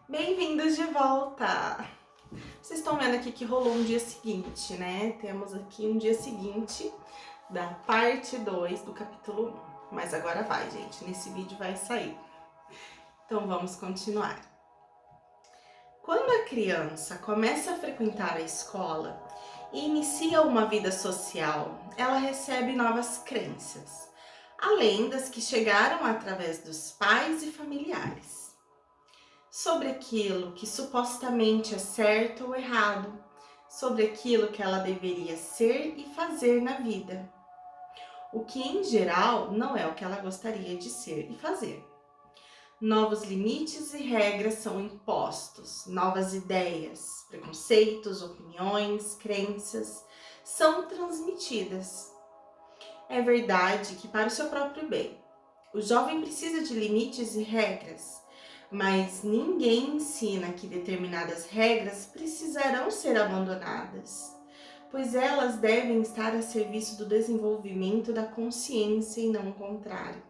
Bem-vindos de volta! Vocês estão vendo aqui que rolou um dia seguinte, né? Temos aqui um dia seguinte da parte 2 do capítulo 1. Mas agora vai, gente, nesse vídeo vai sair. Então vamos continuar. Quando a criança começa a frequentar a escola e inicia uma vida social, ela recebe novas crenças, além das que chegaram através dos pais e familiares, sobre aquilo que supostamente é certo ou errado, sobre aquilo que ela deveria ser e fazer na vida, o que em geral não é o que ela gostaria de ser e fazer. Novos limites e regras são impostos, novas ideias, preconceitos, opiniões, crenças são transmitidas. É verdade que para o seu próprio bem, o jovem precisa de limites e regras, mas ninguém ensina que determinadas regras precisarão ser abandonadas, pois elas devem estar a serviço do desenvolvimento da consciência e não o contrário.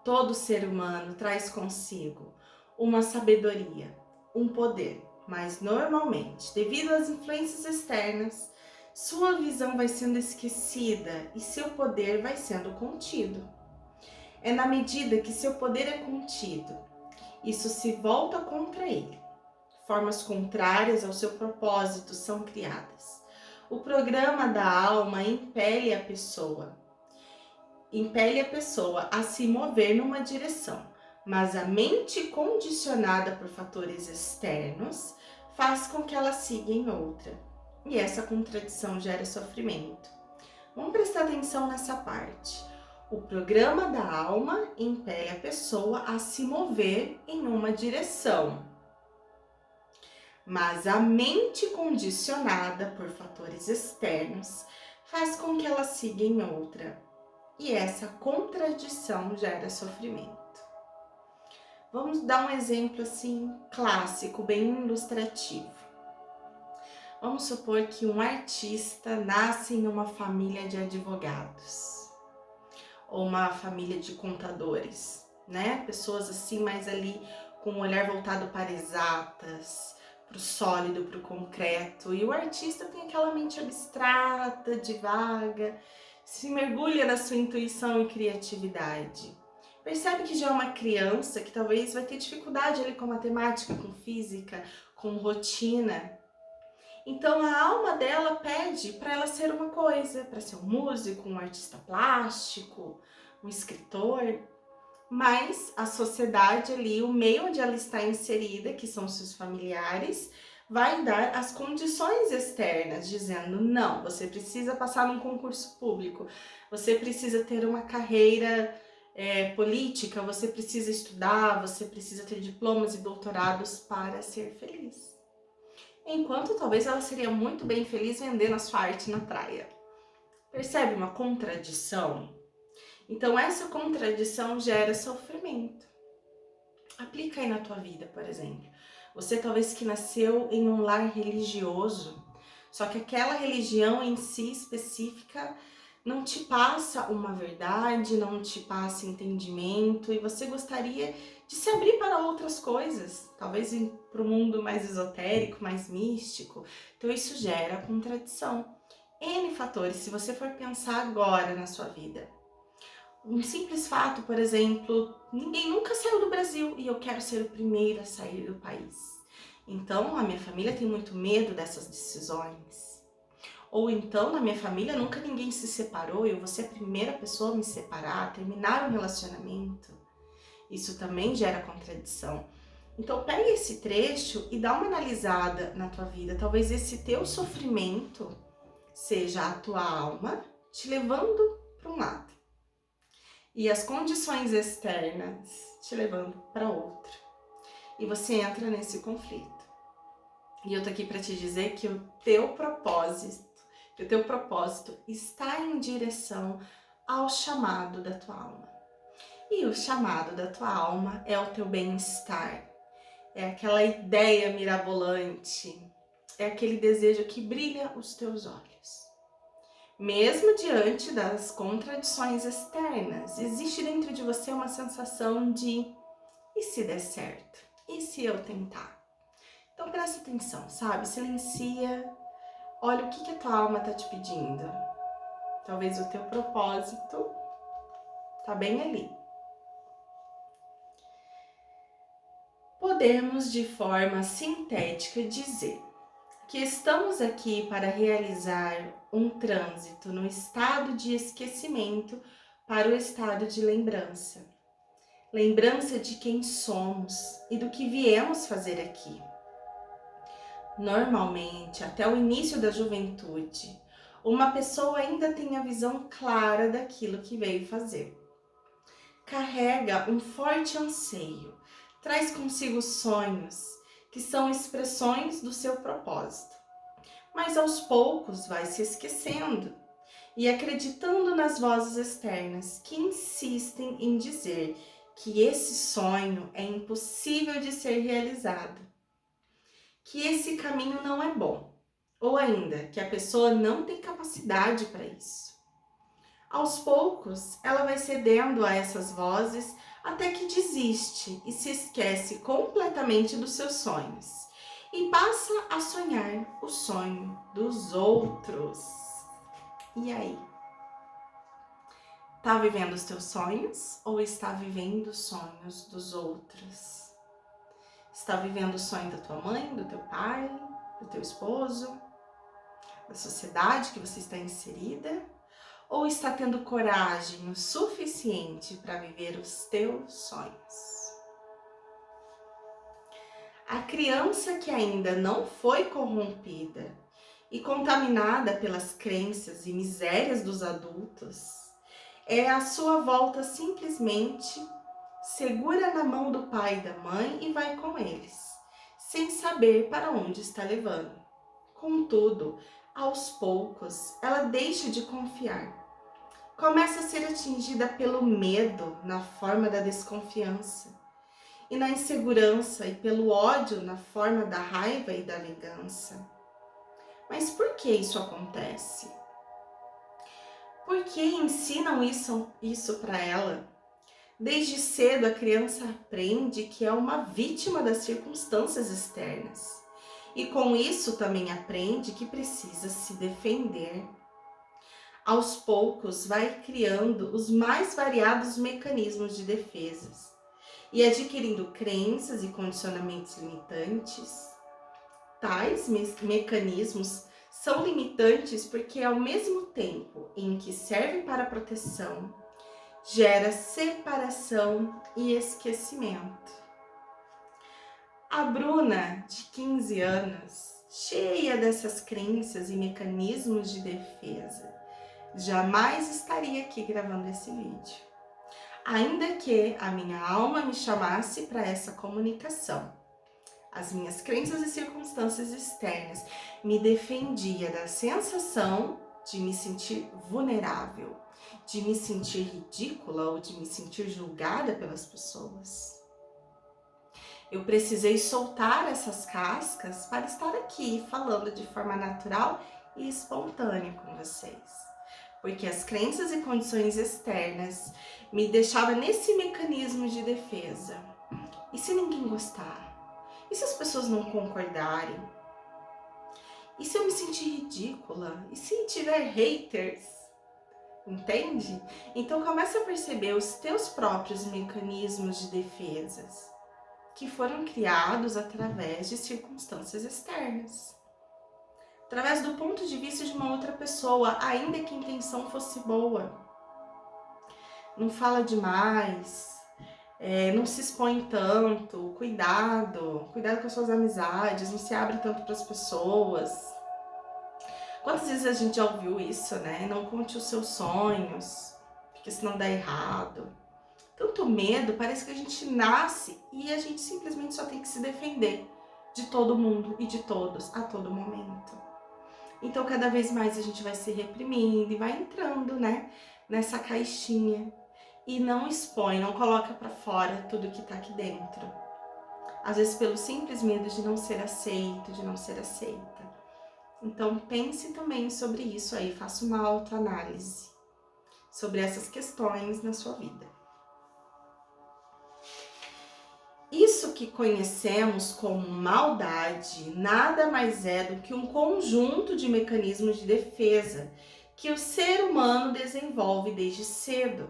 Todo ser humano traz consigo uma sabedoria, um poder, mas normalmente, devido às influências externas, sua visão vai sendo esquecida e seu poder vai sendo contido. É na medida que seu poder é contido, isso se volta contra ele. Formas contrárias ao seu propósito são criadas. O programa da alma impele a pessoa a se mover numa direção, mas a mente condicionada por fatores externos faz com que ela siga em outra. E essa contradição gera sofrimento. Vamos prestar atenção nessa parte. O programa da alma impele a pessoa a se mover em uma direção, mas a mente condicionada por fatores externos faz com que ela siga em outra. E essa contradição gera sofrimento. Vamos dar um exemplo assim clássico, bem ilustrativo. Vamos supor que um artista nasce em uma família de advogados ou uma família de contadores, né? Pessoas assim mais ali com um olhar voltado para exatas, para o sólido, para o concreto. E o artista tem aquela mente abstrata, divaga, se mergulha na sua intuição e criatividade. Percebe que já é uma criança que talvez vai ter dificuldade ali com matemática, com física, com rotina. Então a alma dela pede para ela ser uma coisa, para ser um músico, um artista plástico, um escritor. Mas a sociedade ali, o meio onde ela está inserida, que são seus familiares, vai dar as condições externas, dizendo: não, você precisa passar num concurso público, você precisa ter uma carreira política, você precisa estudar, você precisa ter diplomas e doutorados para ser feliz. Enquanto talvez ela seria muito bem feliz vendendo a sua arte na praia. Percebe uma contradição? Então essa contradição gera sofrimento. Aplica aí na tua vida, por exemplo. Você talvez que nasceu em um lar religioso, só que aquela religião em si específica não te passa uma verdade, não te passa entendimento e você gostaria de se abrir para outras coisas, talvez ir para o mundo mais esotérico, mais místico. Então isso gera contradição. N fatores, se você for pensar agora na sua vida. Um simples fato, por exemplo, ninguém nunca saiu do Brasil e eu quero ser o primeiro a sair do país. Então, a minha família tem muito medo dessas decisões. Ou então, na minha família, nunca ninguém se separou e eu vou ser a primeira pessoa a me separar, a terminar um relacionamento. Isso também gera contradição. Então, pega esse trecho e dá uma analisada na tua vida. Talvez esse teu sofrimento seja a tua alma te levando para um lado e as condições externas te levando para outro. E você entra nesse conflito. E eu tô aqui para te dizer que o teu propósito está em direção ao chamado da tua alma. E o chamado da tua alma é o teu bem-estar. É aquela ideia mirabolante. É aquele desejo que brilha os teus olhos. Mesmo diante das contradições externas, existe dentro de você uma sensação de: e se der certo? E se eu tentar? Então presta atenção, sabe? Silencia, olha o que a tua alma tá te pedindo. Talvez o teu propósito tá bem ali. Podemos, de forma sintética, dizer que estamos aqui para realizar um trânsito no estado de esquecimento para o estado de lembrança. Lembrança de quem somos e do que viemos fazer aqui. Normalmente, até o início da juventude, uma pessoa ainda tem a visão clara daquilo que veio fazer. Carrega um forte anseio, traz consigo sonhos, que são expressões do seu propósito. Mas aos poucos vai se esquecendo e acreditando nas vozes externas que insistem em dizer que esse sonho é impossível de ser realizado, que esse caminho não é bom, ou ainda que a pessoa não tem capacidade para isso. Aos poucos, ela vai cedendo a essas vozes até que desiste e se esquece completamente dos seus sonhos e passa a sonhar o sonho dos outros. E aí? Tá vivendo os teus sonhos ou está vivendo os sonhos dos outros? Está vivendo o sonho da tua mãe, do teu pai, do teu esposo, da sociedade que você está inserida? Ou está tendo coragem o suficiente para viver os teus sonhos? A criança que ainda não foi corrompida e contaminada pelas crenças e misérias dos adultos, é à sua volta simplesmente segura na mão do pai e da mãe e vai com eles, sem saber para onde está levando. Contudo, aos poucos, ela deixa de confiar. Começa a ser atingida pelo medo na forma da desconfiança, e na insegurança e pelo ódio na forma da raiva e da vingança. Mas por que isso acontece? Por que ensinam isso para ela? Desde cedo a criança aprende que é uma vítima das circunstâncias externas. E com isso também aprende que precisa se defender. Aos poucos vai criando os mais variados mecanismos de defesas e adquirindo crenças e condicionamentos limitantes. Tais mecanismos são limitantes porque, ao mesmo tempo em que servem para proteção, gera separação e esquecimento. A Bruna, de 15 anos, cheia dessas crenças e mecanismos de defesa, jamais estaria aqui gravando esse vídeo, ainda que a minha alma me chamasse para essa comunicação. As minhas crenças e circunstâncias externas me defendia da sensação de me sentir vulnerável, de me sentir ridícula ou de me sentir julgada pelas pessoas. Eu precisei soltar essas cascas para estar aqui falando de forma natural e espontânea com vocês. Porque as crenças e condições externas me deixavam nesse mecanismo de defesa. E se ninguém gostar? E se as pessoas não concordarem? E se eu me sentir ridícula? E se tiver haters? Entende? Então começa a perceber os teus próprios mecanismos de defesas que foram criados através de circunstâncias externas. Através do ponto de vista de uma outra pessoa, ainda que a intenção fosse boa. Não fala demais, não se expõe tanto, cuidado com as suas amizades, não se abre tanto para as pessoas. Quantas vezes a gente já ouviu isso, né? Não conte os seus sonhos, porque senão dá errado. Tanto medo, parece que a gente nasce e a gente simplesmente só tem que se defender de todo mundo e de todos a todo momento. Então, cada vez mais a gente vai se reprimindo e vai entrando, né, nessa caixinha e não expõe, não coloca para fora tudo que tá aqui dentro. Às vezes pelo simples medo de não ser aceito, de não ser aceita. Então, pense também sobre isso aí, faça uma autoanálise sobre essas questões na sua vida. Isso que conhecemos como maldade nada mais é do que um conjunto de mecanismos de defesa que o ser humano desenvolve desde cedo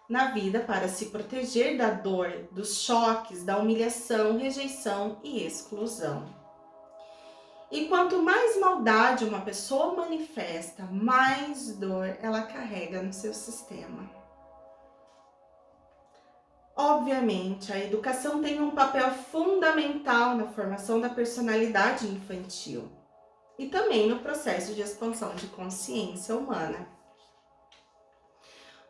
na vida para se proteger da dor, dos choques, da humilhação, rejeição e exclusão. E quanto mais maldade uma pessoa manifesta, mais dor ela carrega no seu sistema. Obviamente, a educação tem um papel fundamental na formação da personalidade infantil e também no processo de expansão de consciência humana.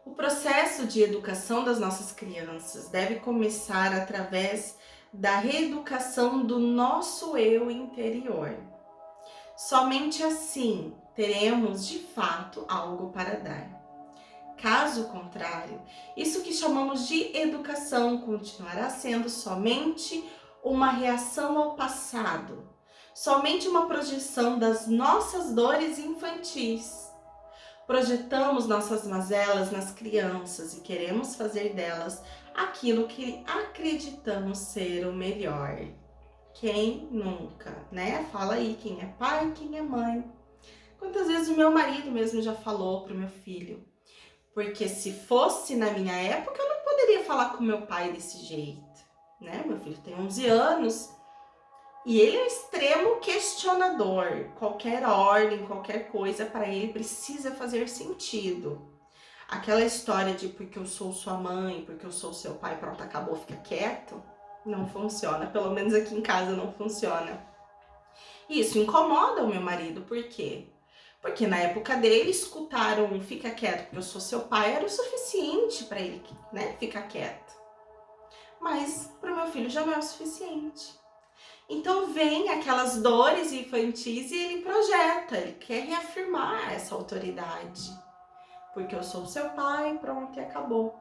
O processo de educação das nossas crianças deve começar através da reeducação do nosso eu interior. Somente assim teremos de fato algo para dar. Caso contrário, isso que chamamos de educação continuará sendo somente uma reação ao passado, somente uma projeção das nossas dores infantis. Projetamos nossas mazelas nas crianças e queremos fazer delas aquilo que acreditamos ser o melhor. Quem nunca, né? Fala aí, quem é pai, quem é mãe. Quantas vezes o meu marido mesmo já falou pro meu filho? Porque se fosse na minha época, eu não poderia falar com meu pai desse jeito, né? Meu filho tem 11 anos e ele é um extremo questionador. Qualquer ordem, qualquer coisa para ele precisa fazer sentido. Aquela história de porque eu sou sua mãe, porque eu sou seu pai, pronto, acabou, fica quieto, não funciona. Pelo menos aqui em casa não funciona. Isso incomoda o meu marido, por quê? Porque na época dele, escutar um fica quieto porque eu sou seu pai era o suficiente para ele, né, ficar quieto. Mas para o meu filho já não é o suficiente. Então vem aquelas dores infantis e ele projeta, ele quer reafirmar essa autoridade. Porque eu sou seu pai, pronto, e acabou.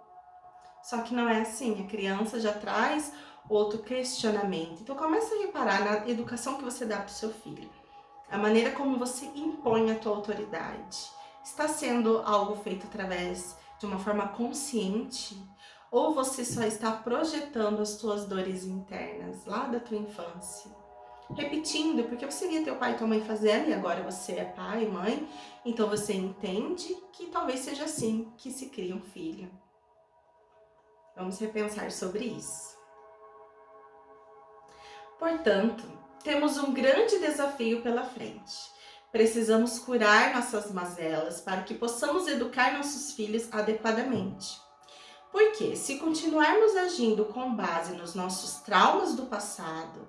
Só que não é assim, a criança já traz outro questionamento. Então começa a reparar na educação que você dá para o seu filho. A maneira como você impõe a tua autoridade está sendo algo feito através de uma forma consciente ou você só está projetando as tuas dores internas lá da tua infância? Repetindo, porque você via teu pai e tua mãe fazendo e agora você é pai e mãe, então você entende que talvez seja assim que se cria um filho. Vamos repensar sobre isso. Portanto, temos um grande desafio pela frente. Precisamos curar nossas mazelas para que possamos educar nossos filhos adequadamente. Porque se continuarmos agindo com base nos nossos traumas do passado,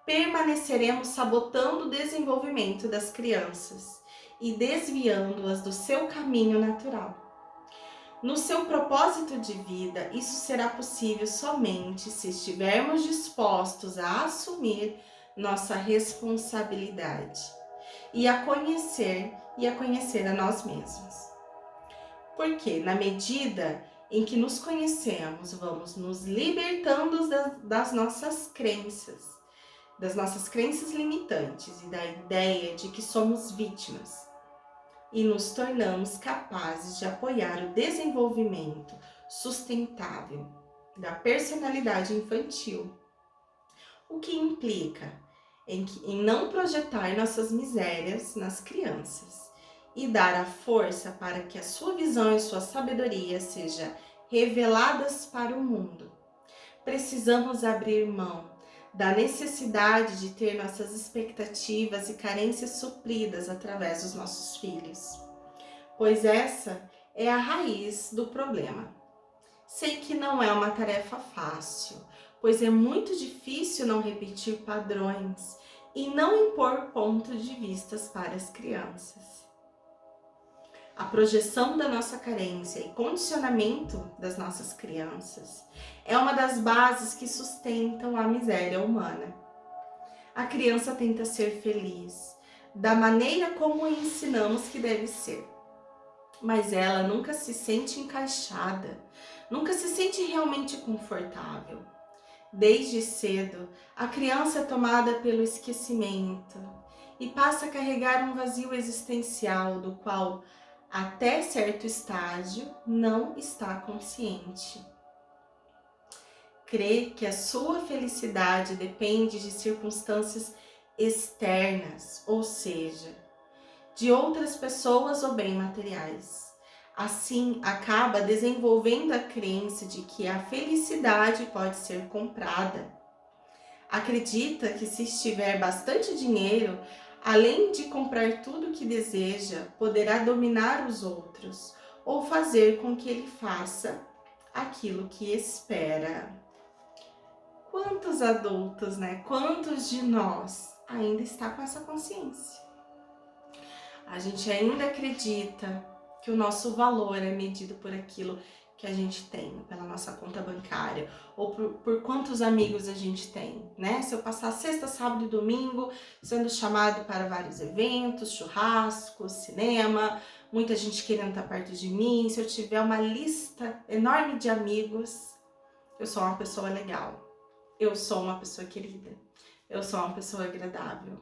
permaneceremos sabotando o desenvolvimento das crianças e desviando-as do seu caminho natural. No seu propósito de vida, isso será possível somente se estivermos dispostos a assumir nossa responsabilidade e a conhecer a nós mesmos. Porque na medida em que nos conhecemos, vamos nos libertando das nossas crenças limitantes e da ideia de que somos vítimas e nos tornamos capazes de apoiar o desenvolvimento sustentável da personalidade infantil, o que implica em não projetar nossas misérias nas crianças e dar a força para que a sua visão e sua sabedoria sejam reveladas para o mundo. Precisamos abrir mão da necessidade de ter nossas expectativas e carências supridas através dos nossos filhos, pois essa é a raiz do problema. Sei que não é uma tarefa fácil, pois é muito difícil não repetir padrões e não impor pontos de vistas para as crianças. A projeção da nossa carência e condicionamento das nossas crianças é uma das bases que sustentam a miséria humana. A criança tenta ser feliz da maneira como ensinamos que deve ser, mas ela nunca se sente encaixada, nunca se sente realmente confortável. Desde cedo, a criança é tomada pelo esquecimento e passa a carregar um vazio existencial do qual até certo estágio, não está consciente. crê que a sua felicidade depende de circunstâncias externas, ou seja, de outras pessoas ou bem materiais. Assim, acaba desenvolvendo a crença de que a felicidade pode ser comprada. Acredita que se estiver bastante dinheiro, além de comprar tudo o que deseja, poderá dominar os outros ou fazer com que ele faça aquilo que espera. Quantos adultos, né? Quantos de nós ainda está com essa consciência? A gente ainda acredita que o nosso valor é medido por aquilo que a gente tem, pela nossa conta bancária, ou por quantos amigos a gente tem, né? Se eu passar sexta, sábado e domingo sendo chamado para vários eventos, churrascos, cinema, muita gente querendo estar perto de mim, se eu tiver uma lista enorme de amigos, eu sou uma pessoa legal, eu sou uma pessoa querida, eu sou uma pessoa agradável.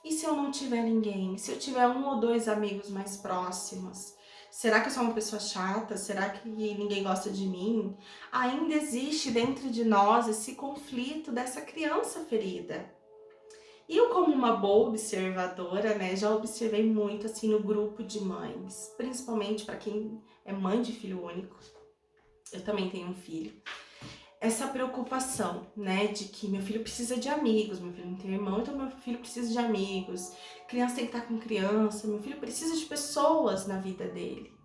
E se eu não tiver ninguém? Se eu tiver um ou dois amigos mais próximos? Será que eu sou uma pessoa chata? Será que ninguém gosta de mim? Ainda existe dentro de nós esse conflito dessa criança ferida. E eu, como uma boa observadora, né, já observei muito assim no grupo de mães, principalmente para quem é mãe de filho único. Eu também tenho um filho. Essa preocupação, né, de que meu filho precisa de amigos, meu filho não tem irmão, então meu filho precisa de amigos, criança tem que estar com criança, meu filho precisa de pessoas na vida dele.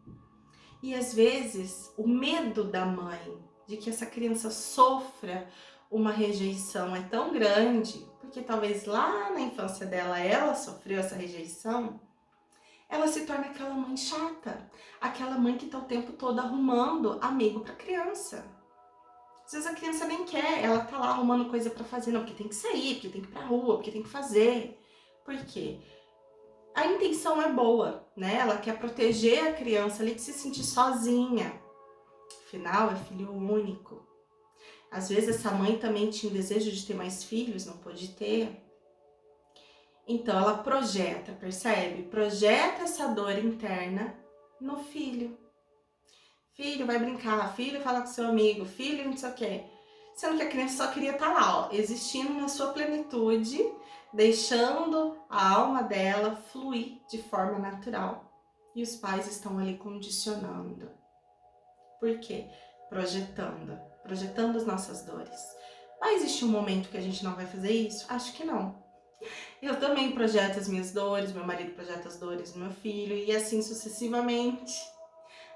E às vezes o medo da mãe de que essa criança sofra uma rejeição é tão grande, porque talvez lá na infância dela ela sofreu essa rejeição, ela se torna aquela mãe chata, aquela mãe que está o tempo todo arrumando amigo para criança. Às vezes a criança nem quer, ela tá lá arrumando coisa pra fazer, não, porque tem que sair, porque tem que ir pra rua, porque tem que fazer. Por quê? A intenção é boa, né? Ela quer proteger a criança ali de se sentir sozinha. Afinal, é filho único. Às vezes essa mãe também tinha o desejo de ter mais filhos, não pôde ter. Então ela projeta, percebe? Projeta essa dor interna no filho. Filho, vai brincar, filho, fala com seu amigo, filho, não sei o quê. Sendo que a criança só queria estar lá, ó, existindo na sua plenitude, deixando a alma dela fluir de forma natural. E os pais estão ali condicionando. Por quê? Projetando as nossas dores. Vai existir um momento que a gente não vai fazer isso? Acho que não. Eu também projeto as minhas dores, meu marido projeta as dores do meu filho, e assim sucessivamente.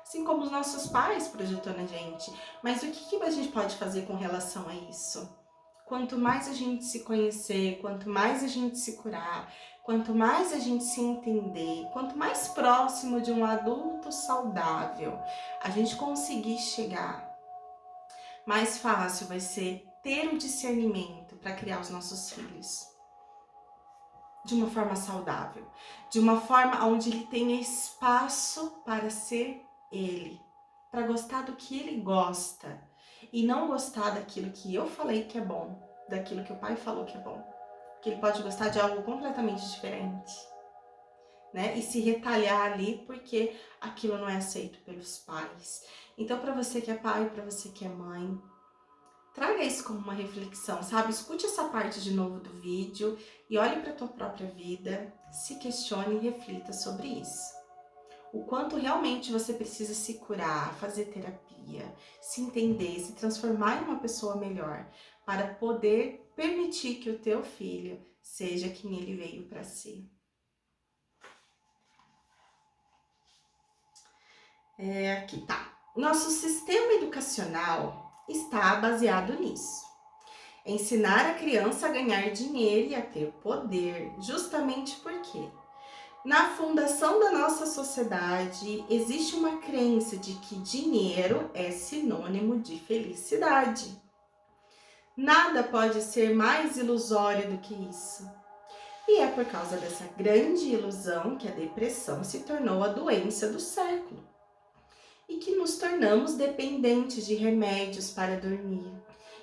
Assim como os nossos pais projetando a gente. Mas o que a gente pode fazer com relação a isso? Quanto mais a gente se conhecer, quanto mais a gente se curar, quanto mais a gente se entender, quanto mais próximo de um adulto saudável a gente conseguir chegar, mais fácil vai ser ter o discernimento para criar os nossos filhos. De uma forma saudável, de uma forma onde ele tenha espaço para ser ele, para gostar do que ele gosta e não gostar daquilo que eu falei que é bom, daquilo que o pai falou que é bom, que ele pode gostar de algo completamente diferente, né? E se retalhar ali porque aquilo não é aceito pelos pais. Então, para você que é pai, para você que é mãe, traga isso como uma reflexão, sabe? Escute essa parte de novo do vídeo e olhe para a tua própria vida, se questione e reflita sobre isso. O quanto realmente você precisa se curar, fazer terapia, se entender, se transformar em uma pessoa melhor, para poder permitir que o teu filho seja quem ele veio para ser. Aqui tá. Nosso sistema educacional está baseado nisso. Ensinar a criança a ganhar dinheiro e a ter poder, justamente porque na fundação da nossa sociedade existe uma crença de que dinheiro é sinônimo de felicidade. Nada pode ser mais ilusório do que isso. E é por causa dessa grande ilusão que a depressão se tornou a doença do século. E que nos tornamos dependentes de remédios para dormir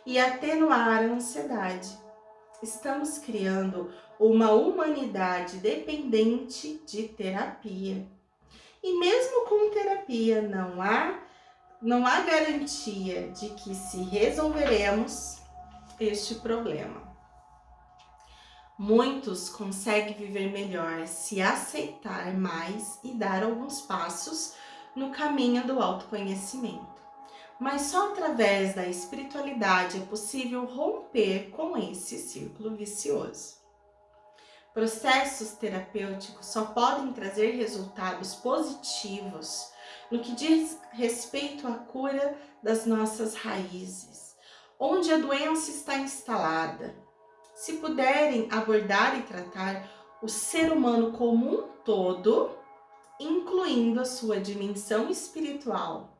e atenuar a ansiedade. Estamos criando uma humanidade dependente de terapia. E mesmo com terapia, não há não há garantia de que se resolveremos este problema. Muitos conseguem viver melhor se aceitar mais e dar alguns passos no caminho do autoconhecimento. Mas só através da espiritualidade é possível romper com esse círculo vicioso. Processos terapêuticos só podem trazer resultados positivos no que diz respeito à cura das nossas raízes, onde a doença está instalada. Se puderem abordar e tratar o ser humano como um todo, incluindo a sua dimensão espiritual,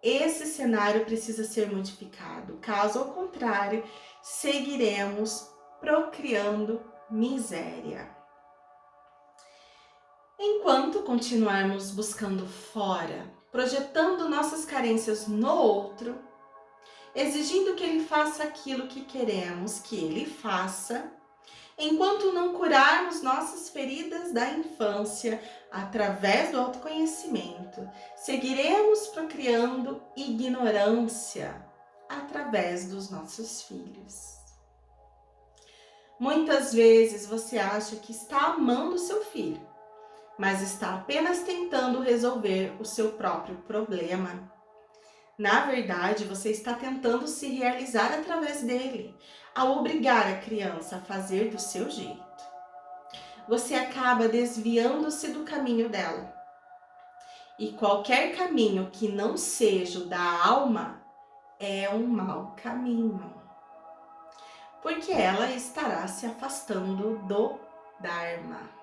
esse cenário precisa ser modificado. Caso ao contrário, seguiremos procriando miséria. Enquanto continuarmos buscando fora, projetando nossas carências no outro, exigindo que ele faça aquilo que queremos que ele faça, enquanto não curarmos nossas feridas da infância através do autoconhecimento, seguiremos procriando ignorância através dos nossos filhos. Muitas vezes você acha que está amando seu filho, mas está apenas tentando resolver o seu próprio problema. Na verdade, você está tentando se realizar através dele, ao obrigar a criança a fazer do seu jeito. Você acaba desviando-se do caminho dela. E qualquer caminho que não seja o da alma é um mau caminho, porque ela estará se afastando do Dharma.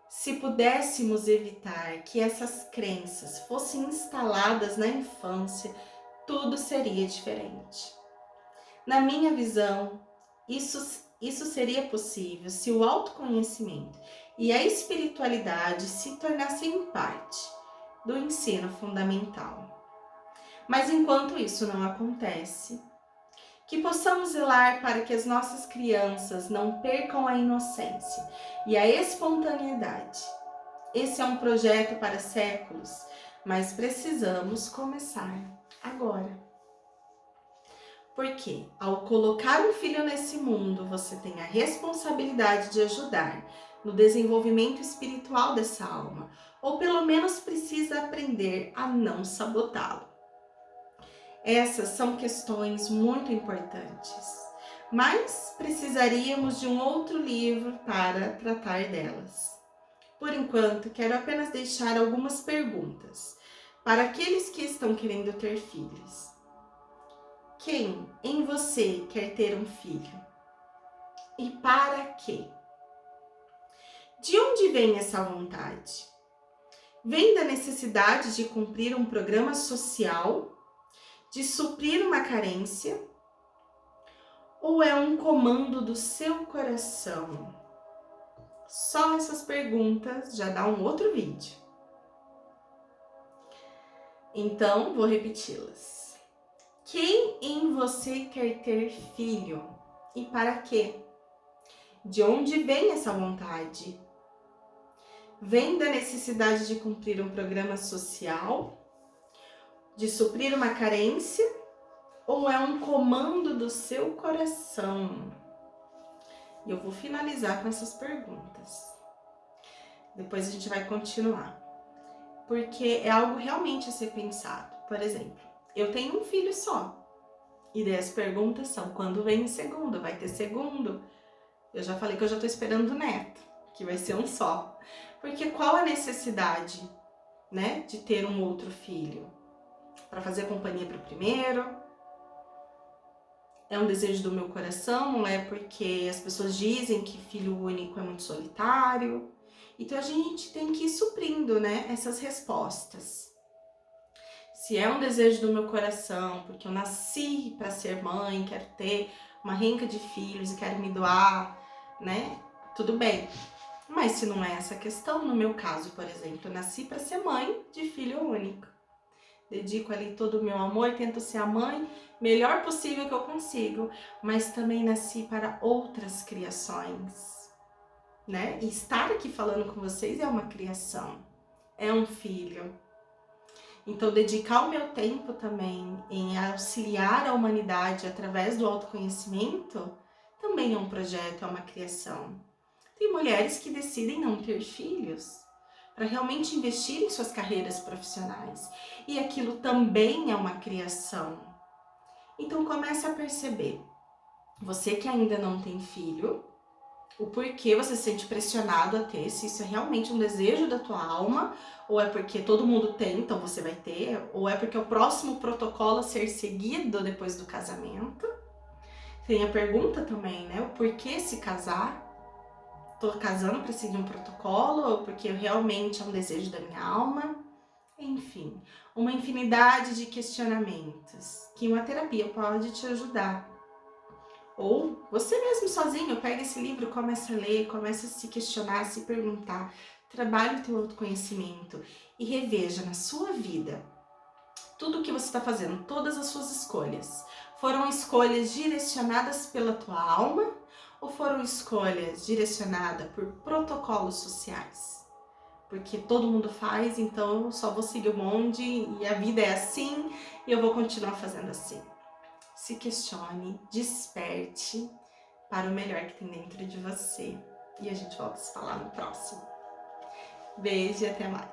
Se pudéssemos evitar que essas crenças fossem instaladas na infância, tudo seria diferente. Na minha visão, isso seria possível se o autoconhecimento e a espiritualidade se tornassem parte do ensino fundamental. Mas enquanto isso não acontece, que possamos zelar para que as nossas crianças não percam a inocência e a espontaneidade. Esse é um projeto para séculos, mas precisamos começar agora. Porque ao colocar um filho nesse mundo, você tem a responsabilidade de ajudar no desenvolvimento espiritual dessa alma, ou pelo menos precisa aprender a não sabotá-lo. Essas são questões muito importantes, mas precisaríamos de um outro livro para tratar delas. Por enquanto, quero apenas deixar algumas perguntas para aqueles que estão querendo ter filhos. Quem em você quer ter um filho? E para quê? De onde vem essa vontade? Vem da necessidade de cumprir um programa social, de suprir uma carência, ou é um comando do seu coração? Só essas perguntas já dá um outro vídeo. Então, vou repeti-las. Quem em você quer ter filho? E para quê? De onde vem essa vontade? Vem da necessidade de cumprir um programa social, de suprir uma carência, ou é um comando do seu coração? E eu vou finalizar com essas perguntas. Depois a gente vai continuar. Porque é algo realmente a ser pensado. Por exemplo, eu tenho um filho só. E daí as perguntas são, quando vem o segundo? Vai ter segundo? Eu já falei que eu já tô esperando o neto, que vai ser um só. Porque qual a necessidade, né, de ter um outro filho? Para fazer companhia para o primeiro? É um desejo do meu coração, não é porque as pessoas dizem que filho único é muito solitário. Então a gente tem que ir suprindo, né, essas respostas. Se é um desejo do meu coração, porque eu nasci para ser mãe, quero ter uma renca de filhos e quero me doar, né? Tudo bem. Mas se não é essa questão, no meu caso, por exemplo, eu nasci para ser mãe de filho único. Dedico ali todo o meu amor, tento ser a mãe melhor possível que eu consigo, mas também nasci para outras criações, né? E estar aqui falando com vocês é uma criação, é um filho. Então, dedicar o meu tempo também em auxiliar a humanidade através do autoconhecimento também é um projeto, é uma criação. Tem mulheres que decidem não ter filhos para realmente investir em suas carreiras profissionais. E aquilo também é uma criação. Então comece a perceber, você que ainda não tem filho, o porquê você se sente pressionado a ter, se isso é realmente um desejo da tua alma, ou é porque todo mundo tem, então você vai ter, ou é porque é o próximo protocolo a ser seguido depois do casamento. Tem a pergunta também, né? O porquê se casar? Tô casando para seguir um protocolo, ou porque realmente é um desejo da minha alma? Enfim, uma infinidade de questionamentos que uma terapia pode te ajudar. Ou você mesmo sozinho, pega esse livro, começa a ler, começa a se questionar, a se perguntar, trabalhe o teu autoconhecimento e reveja na sua vida tudo o que você está fazendo, todas as suas escolhas. Foram escolhas direcionadas pela tua alma ou foram escolhas direcionadas por protocolos sociais? Porque todo mundo faz, então eu só vou seguir o bonde e a vida é assim e eu vou continuar fazendo assim. Se questione, desperte para o melhor que tem dentro de você. E a gente volta a se falar no próximo. Beijo e até mais.